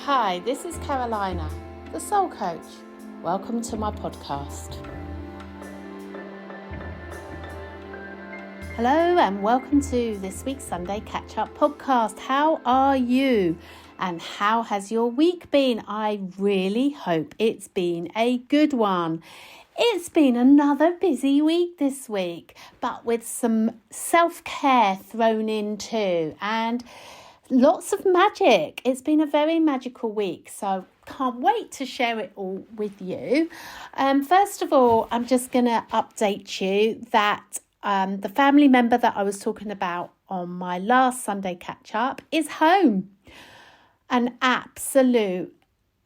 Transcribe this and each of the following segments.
Hi, this is Carolina, the Soul Coach. Welcome to my podcast. Hello and welcome to this week's Sunday Catchup podcast. How are you? And how has your week been? I really hope it's been a good one. It's been another busy week this week, but with some self-care thrown in too, and lots of magic. It's been a very magical week, so can't wait to share it all with you. First of all, I'm just going to update you that the family member that I was talking about on my last Sunday catch-up is home. An absolute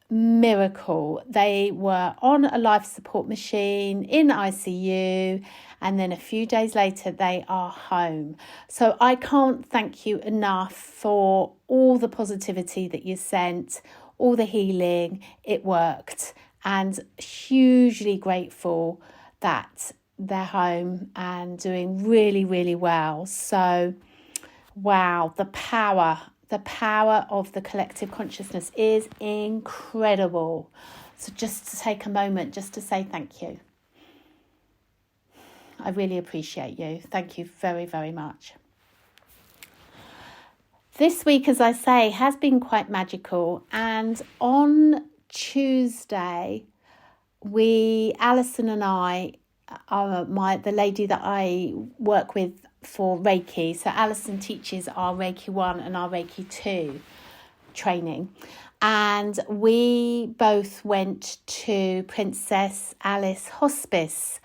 miracle. They were on a life support machine in ICU, and then a few days later they are home. So I can't thank you enough for all the positivity that you sent, all the healing. It worked, and hugely grateful that they're home and doing really, really well. So wow, the power of the collective consciousness is incredible. So just to take a moment just to say thank you. I really appreciate you. Thank you very, very much. This week, as I say, has been quite magical. And on Tuesday, Alison and I, the lady that I work with for Reiki. So Alison teaches our Reiki 1 and our Reiki 2 training. And we both went to Princess Alice Hospice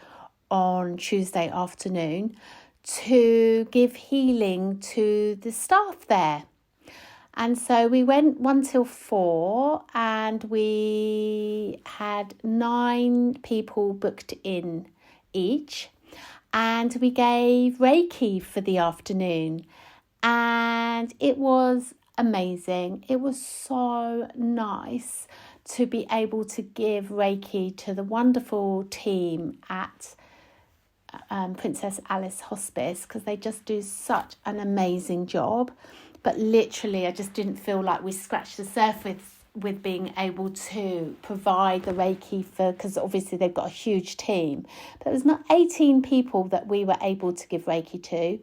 on Tuesday afternoon to give healing to the staff there. And so we went 1 till 4, and we had 9 people booked in each. And we gave Reiki for the afternoon, and it was amazing. It was so nice to be able to give Reiki to the wonderful team at Princess Alice Hospice, because they just do such an amazing job. But literally, I just didn't feel like we scratched the surface with being able to provide the Reiki because obviously they've got a huge team. But it was not 18 people that we were able to give Reiki to.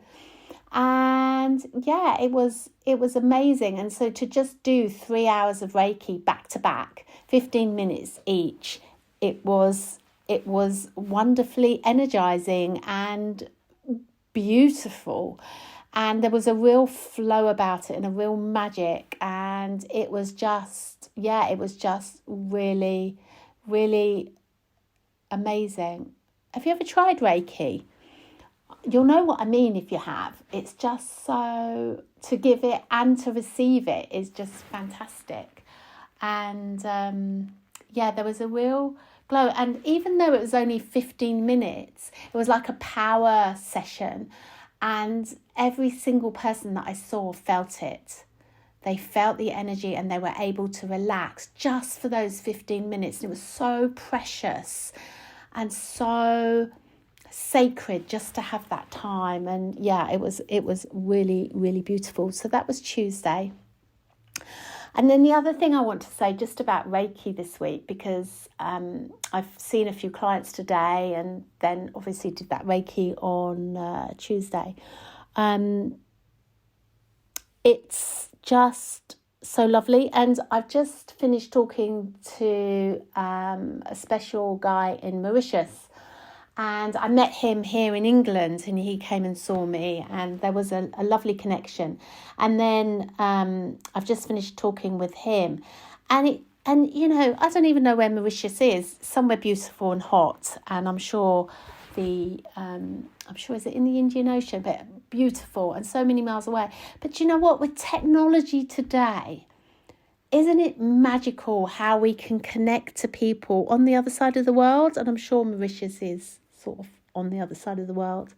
And yeah, it was amazing. And so to just do 3 hours of Reiki back to back, 15 minutes each, it was wonderfully energizing and beautiful. And there was a real flow about it and a real magic. And it was just really, really amazing. Have you ever tried Reiki? You'll know what I mean if you have. It's just so, to give it and to receive it is just fantastic. And there was a real glow. And even though it was only 15 minutes, it was like a power session. And every single person that I saw felt it. They felt the energy and they were able to relax just for those 15 minutes. And it was so precious and so sacred just to have that time. And yeah, it was really, really beautiful. So that was Tuesday. And then the other thing I want to say just about Reiki this week, because I've seen a few clients today and then obviously did that Reiki on Tuesday. It's just so lovely. And I've just finished talking to a special guy in Mauritius. And I met him here in England, and he came and saw me, and there was a lovely connection. And then I've just finished talking with him, and you know, I don't even know where Mauritius is. Somewhere beautiful and hot, and I'm sure is it in the Indian Ocean? But beautiful and so many miles away. But you know what? With technology today, isn't it magical how we can connect to people on the other side of the world? And I'm sure Mauritius is sort of on the other side of the world.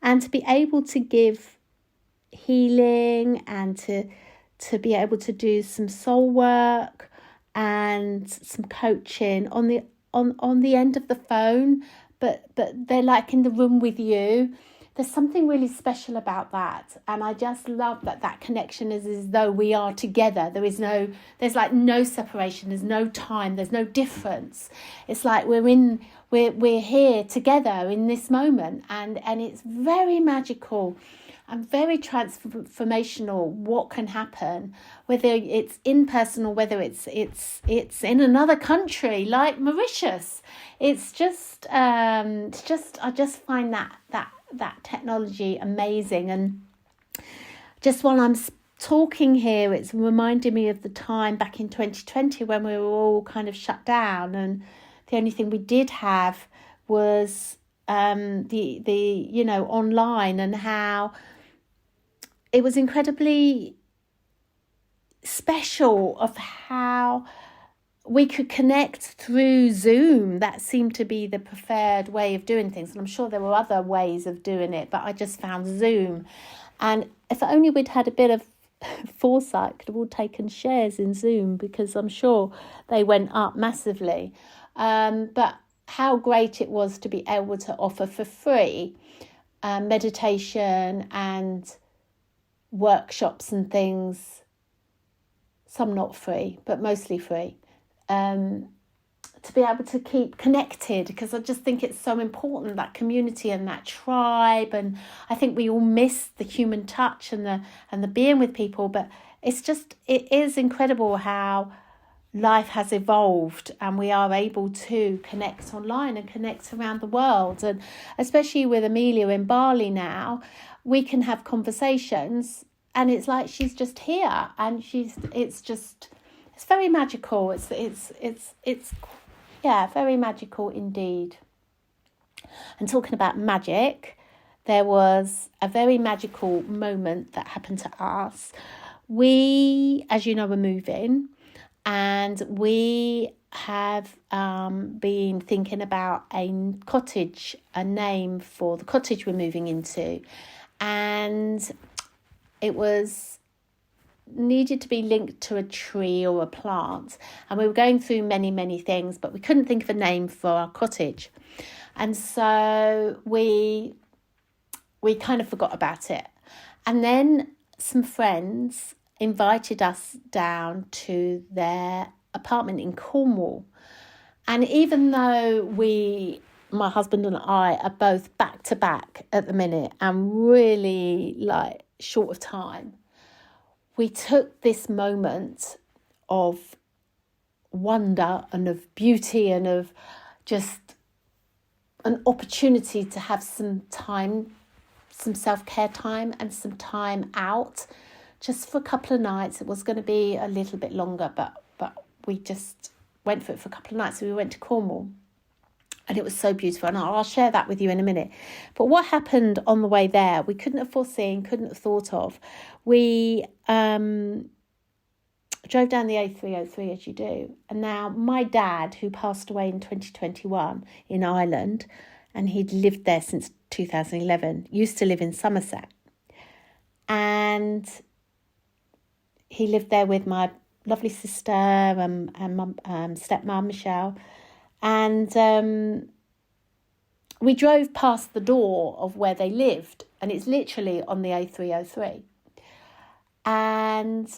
And to be able to give healing and to be able to do some soul work and some coaching on the end of the phone, but they're like in the room with you, there's something really special about that. And I just love that connection is as though we are together. There's like no separation, there's no time, there's no difference. It's like we're here together in this moment, and it's very magical and very transformational what can happen, whether it's in person or whether it's in another country like Mauritius. It's just I just find that technology amazing. And just while I'm talking here, it's reminding me of the time back in 2020 when we were all kind of shut down, and the only thing we did have was the online, and how it was incredibly special of how we could connect through Zoom. That seemed to be the preferred way of doing things. And I'm sure there were other ways of doing it, but I just found Zoom. And if only we'd had a bit of foresight, could have all taken shares in Zoom, because I'm sure they went up massively. But how great it was to be able to offer for free meditation and workshops and things, some not free, but mostly free. To be able to keep connected, because I just think it's so important, that community and that tribe. And I think we all miss the human touch and the being with people, but it is incredible how life has evolved and we are able to connect online and connect around the world. And especially with Amelia in Bali now, we can have conversations and it's like she's just here, and it's very magical. It's very magical indeed. And talking about magic, there was a very magical moment that happened to us. We, as you know, were moving, and we have been thinking about a name for the cottage we're moving into, and it was needed to be linked to a tree or a plant, and we were going through many things, but we couldn't think of a name for our cottage, and so we kind of forgot about it. And then some friends invited us down to their apartment in Cornwall, and even though my husband and I are both back to back at the minute and really like short of time, we took this moment of wonder and of beauty and of just an opportunity to have some time, some self-care time and some time out just for a couple of nights. It was going to be a little bit longer, but we just went for it for a couple of nights. So we went to Cornwall, and it was so beautiful, and I'll share that with you in a minute. But what happened on the way there, we couldn't have foreseen, couldn't have thought of. We drove down the A303 as you do. And now my dad, who passed away in 2021 in Ireland, and he'd lived there since 2011, used to live in Somerset. And he lived there with my lovely sister and mum, stepmom, Michelle. And we drove past the door of where they lived, and it's literally on the A303. And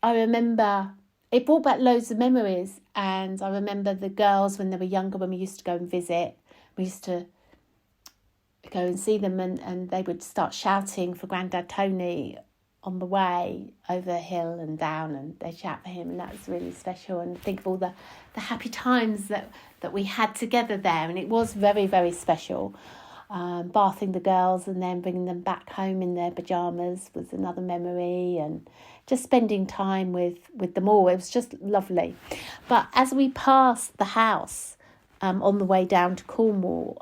I remember it brought back loads of memories. And I remember the girls when they were younger, when we used to go and visit, we used to go and see them, and they would start shouting for Grandad Tony on the way over the hill and down, and they'd shout for him, and that was really special. And think of all the happy times that we had together there, and it was very, very special. Bathing the girls and then bringing them back home in their pyjamas was another memory, and just spending time with them all. It was just lovely. But as we passed the house on the way down to Cornwall,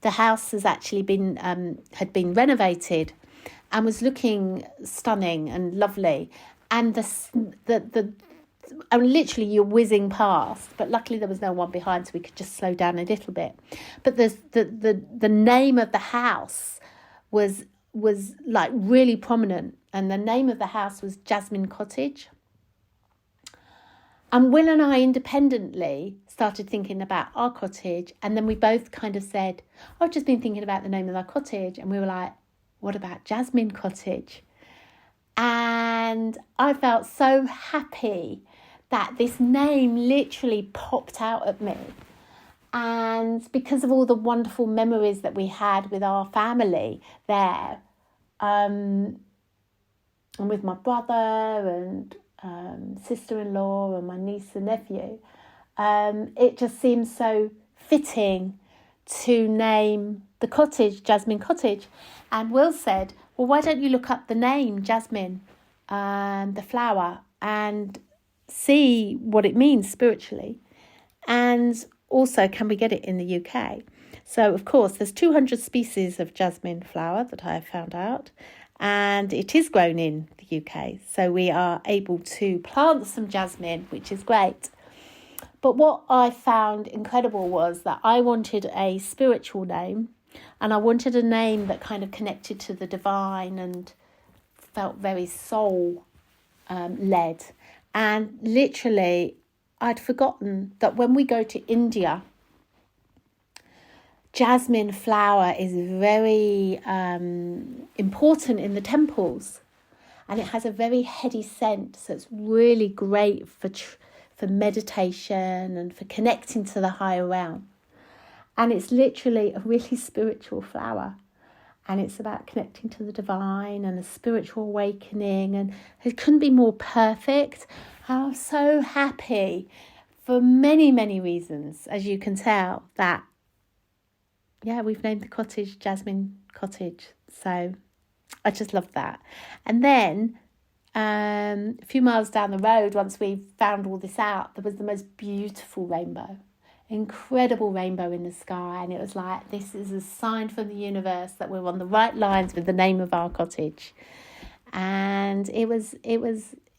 the house has actually been had been renovated and was looking stunning and lovely. And and literally you're whizzing past, but luckily there was no one behind, so we could just slow down a little bit. But the name of the house was like really prominent, and the name of the house was Jasmine Cottage. And Will and I independently started thinking about our cottage, and then we both kind of said, I've just been thinking about the name of our cottage, and we were like, what about Jasmine Cottage? And I felt so happy that this name literally popped out at me. And because of all the wonderful memories that we had with our family there, and with my brother and sister-in-law and my niece and nephew, it just seems so fitting to name the cottage Jasmine Cottage. And Will said, well, why don't you look up the name Jasmine, the flower, and see what it means spiritually, and also can we get it in the UK? So of course there's 200 species of jasmine flower that I have found out, and it is grown in the UK, so we are able to plant some jasmine, which is great. But what I found incredible was that I wanted a spiritual name, and I wanted a name that kind of connected to the divine and felt very soul led. And literally, I'd forgotten that when we go to India, jasmine flower is very important in the temples, and it has a very heady scent, so it's really great for meditation and for connecting to the higher realm. And it's literally a really spiritual flower, and it's about connecting to the divine and a spiritual awakening, and it couldn't be more perfect. I'm so happy for many, many reasons, as you can tell, that we've named the cottage Jasmine Cottage. So I just love that. And then a few miles down the road, once we found all this out, there was the most beautiful rainbow, incredible rainbow in the sky. And it was like, this is a sign from the universe that we're on the right lines with the name of our cottage. And it was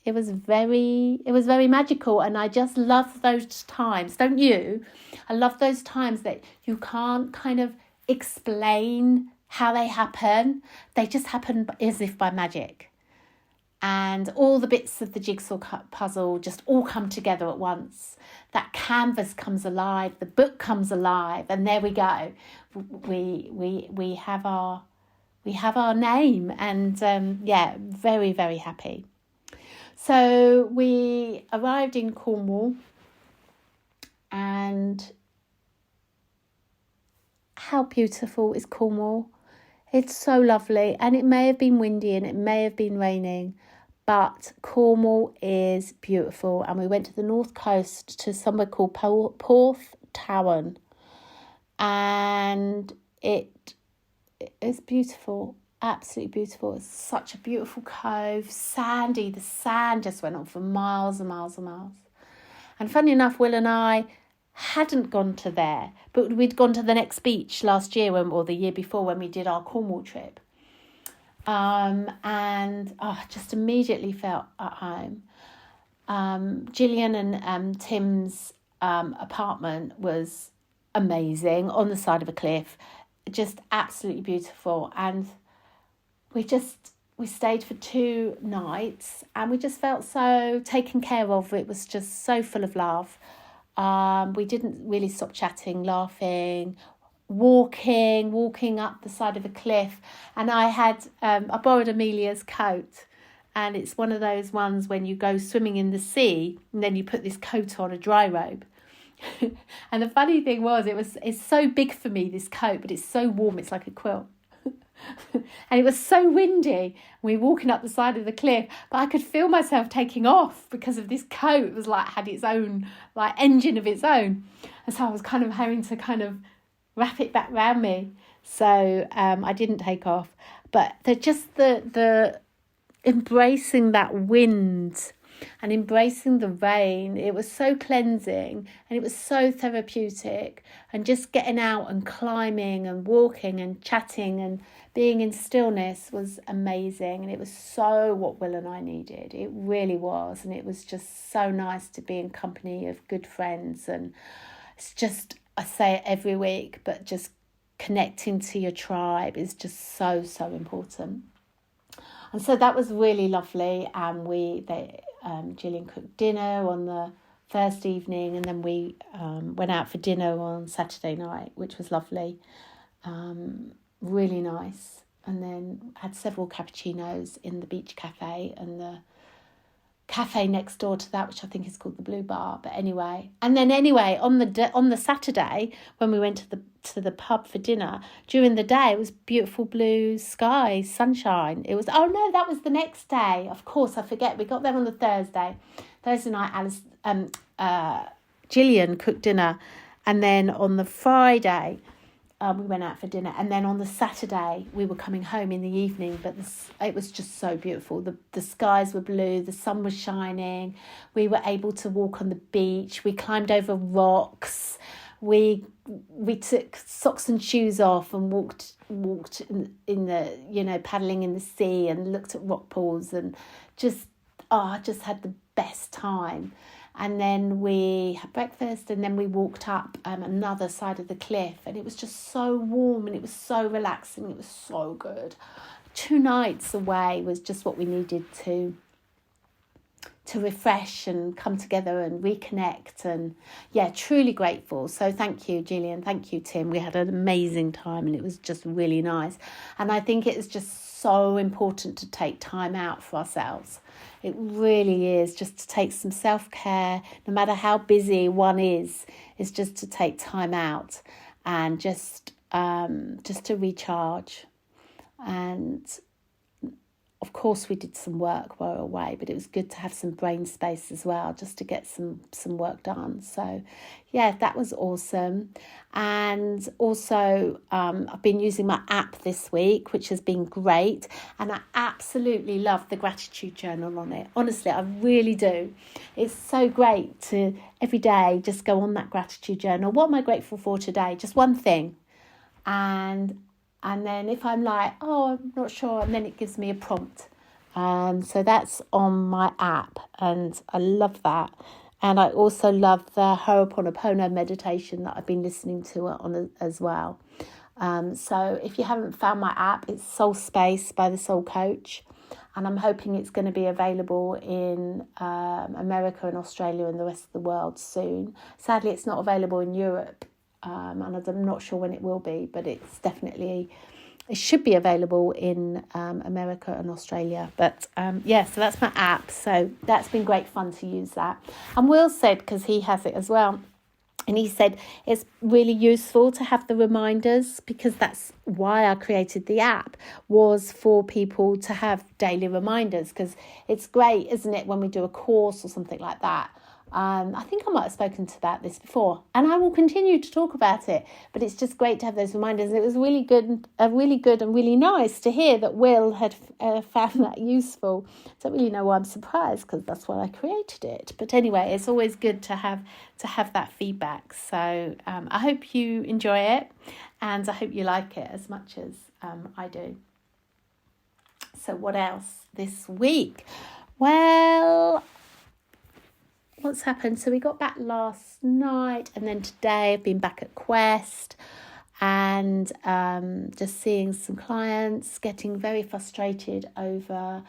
very magical. And I just love those times, don't you? I love those times that you can't kind of explain how they happen. They just happen as if by magic. And all the bits of the jigsaw puzzle just all come together at once. That canvas comes alive, the book comes alive, and there we go. We have our name, and very, very happy. So we arrived in Cornwall, and how beautiful is Cornwall? It's so lovely, and it may have been windy and it may have been raining, but Cornwall is beautiful. And we went to the north coast to somewhere called Porth Towan, and it is beautiful, absolutely beautiful. It's such a beautiful cove, sandy. The sand just went on for miles and miles and miles. And funny enough, Will and I hadn't gone to there, but we'd gone to the next beach last year or the year before when we did our Cornwall trip. And just immediately felt at home. Gillian and Tim's apartment was amazing, on the side of a cliff, just absolutely beautiful. And we stayed for 2 nights, and we just felt so taken care of. It was just so full of love. We didn't really stop chatting, laughing, walking up the side of a cliff. And I borrowed Amelia's coat, and it's one of those ones when you go swimming in the sea and then you put this coat on, a dry robe. And the funny thing was, it's so big for me, this coat, but it's so warm, it's like a quilt. And it was so windy. We were walking up the side of the cliff, but I could feel myself taking off because of this coat. It was like had its own like engine of its own, and so I was kind of having to kind of wrap it back around me. So I didn't take off, but the embracing that wind and embracing the rain, it was so cleansing and it was so therapeutic. And just getting out and climbing and walking and chatting and being in stillness was amazing. And it was so what Will and I needed. It really was. And it was just so nice to be in company of good friends. And it's just, I say it every week, but just connecting to your tribe is just so, so important. And so that was really lovely. And Gillian cooked dinner on the first evening, and then we went out for dinner on Saturday night, which was lovely, really nice. And then had several cappuccinos in the beach cafe and the cafe next door to that, which I think is called the Blue Bar. But anyway, on the Saturday when we went to the pub for dinner, during the day it was beautiful blue sky, sunshine. It was that was the next day. Of course, I forget. We got there on the Thursday night. Gillian cooked dinner, and then on the Friday we went out for dinner, and then on the Saturday we were coming home in the evening. But it was just so beautiful. The skies were blue, the sun was shining. We were able to walk on the beach. We climbed over rocks. We took socks and shoes off and walked in the paddling in the sea and looked at rock pools, and just had the best time. And then we had breakfast, and then we walked up another side of the cliff, and it was just so warm, and it was so relaxing. It was so good. 2 nights away was just what we needed to refresh and come together and reconnect, and truly grateful. So thank you, Gillian. Thank you, Tim. We had an amazing time, and it was just really nice. And I think it is just so important to take time out for ourselves. It really is, just to take some self-care, no matter how busy one is just to take time out and just to recharge. And of course we did some work while we were away, but it was good to have some brain space as well, just to get some work done. So that was awesome. And also I've been using my app this week, which has been great, and I absolutely love the gratitude journal on it. Honestly, I really do. It's so great to every day just go on that gratitude journal. What am I grateful for today? Just one thing. And then if I'm like, I'm not sure, and then it gives me a prompt. So that's on my app, and I love that. And I also love the Ho'oponopono meditation that I've been listening to on as well. So if you haven't found my app, it's Soul Space by the Soul Coach. And I'm hoping it's going to be available in America and Australia and the rest of the world soon. Sadly, it's not available in Europe. And I'm not sure when it will be, but it should be available in America and Australia. But so that's my app. So that's been great fun to use that. And Will said, because he has it as well, and he said it's really useful to have the reminders, because that's why I created the app, was for people to have daily reminders, because it's great, isn't it, when we do a course or something like that. I think I might have spoken about this before, and I will continue to talk about it, but it's just great to have those reminders. And it was really good and really nice to hear that Will had found that useful. I don't really know why I'm surprised, because that's why I created it. But anyway, it's always good to have that feedback. So I hope you enjoy it, and I hope you like it as much as I do. So what else this week? Well, what's happened? So we got back last night, and then today I've been back at Quest, and just seeing some clients, getting very frustrated over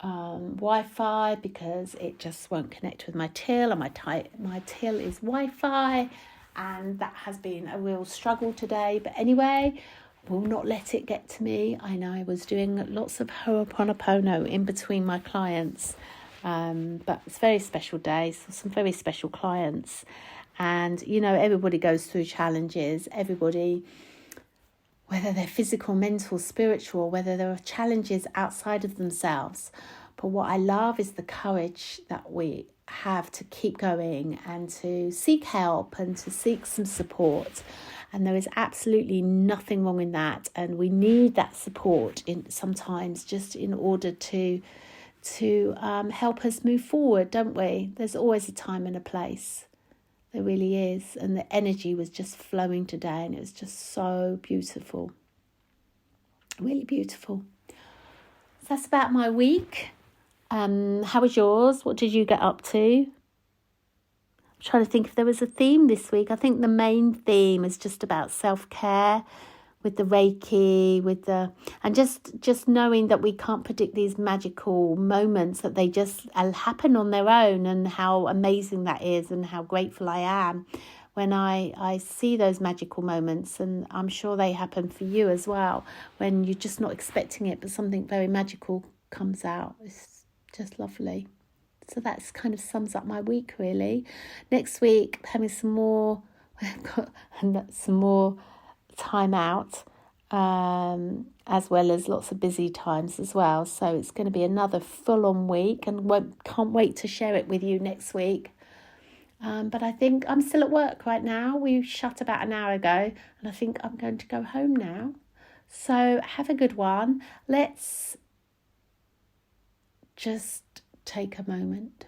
Wi-Fi, because it just won't connect with my till, and my till is Wi-Fi, and that has been a real struggle today. But anyway, will not let it get to me. I know I was doing lots of Ho'oponopono in between my clients. But it's a very special day, so some very special clients. And, everybody goes through challenges. Everybody, whether they're physical, mental, spiritual, whether there are challenges outside of themselves. But what I love is the courage that we have to keep going and to seek help and to seek some support. And there is absolutely nothing wrong in that. And we need that support sometimes just in order to help us move forward, don't we? There's always a time and a place. There really is. And the energy was just flowing today, and it was just so beautiful. Really beautiful. So that's about my week. How was yours? What did you get up to? I'm trying to think if there was a theme this week. I think the main theme is just about self-care, with the Reiki, and just knowing that we can't predict these magical moments, that they just happen on their own, and how amazing that is, and how grateful I am when I see those magical moments. And I'm sure they happen for you as well, when you're just not expecting it, but something very magical comes out. It's just lovely. So that's kind of sums up my week, really. Next week, having some more time out, as well as lots of busy times as well. So it's going to be another full-on week, and can't wait to share it with you next week. But I think I'm still at work right now. We shut about an hour ago, and I think I'm going to go home now. So have a good one. Let's just take a moment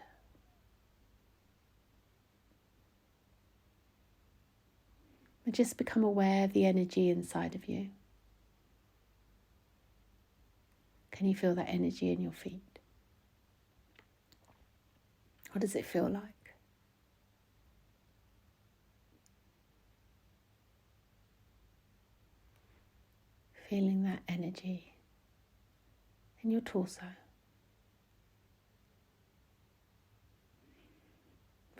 and just become aware of the energy inside of you. Can you feel that energy in your feet? What does it feel like? Feeling that energy in your torso.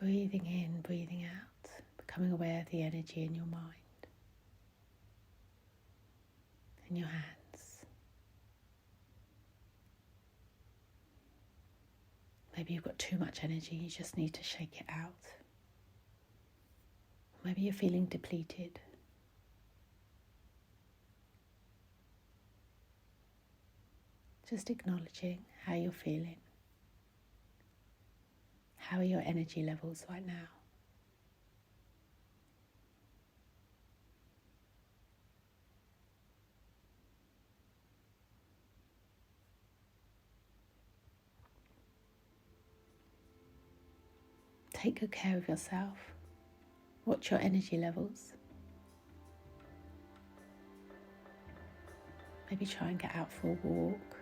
Breathing in, breathing out, becoming aware of the energy in your mind, in your hands. Maybe you've got too much energy, you just need to shake it out. Maybe you're feeling depleted. Just acknowledging how you're feeling. How are your energy levels right now? Take good care of yourself. Watch your energy levels. Maybe try and get out for a walk.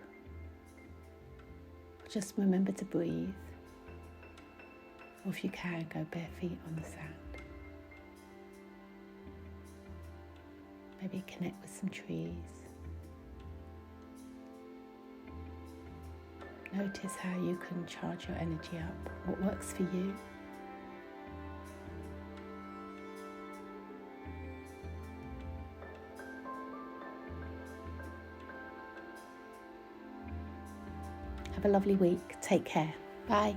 Or just remember to breathe. Or if you can, go bare feet on the sand. Maybe connect with some trees. Notice how you can charge your energy up. What works for you? Have a lovely week. Take care. Bye.